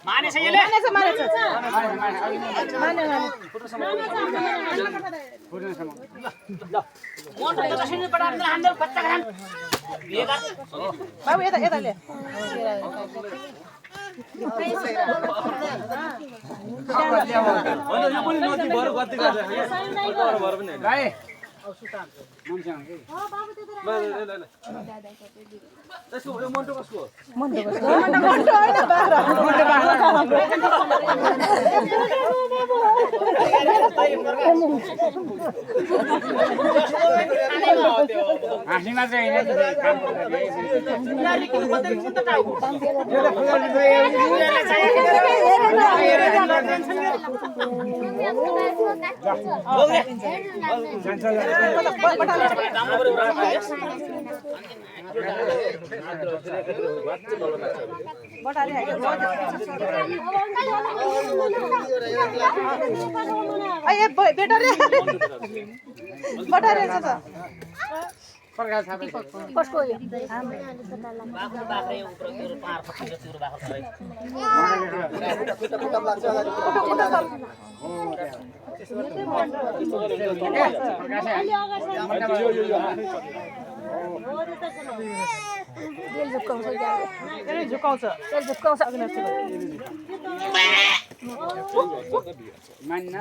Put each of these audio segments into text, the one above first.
मानेछ यसले मानेछ मोटर त सुन्नु पडान हान्डल बच्चा खान बेगा बाबु यता ले होइन यो पनि नदी भर गति गर्छ भर पनि भाइ त्यसको मन्टो कसको मन्टो होइन बाह्र हाँसी मात्रै होइन काम बटारी ए बेटा रे बटारी छ त कसको यो बाख्रो बाख्रे उम्रो त्यो पार फसिन्छ त्यो बाख्रो झुकाउँछ मान्न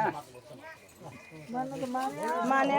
माने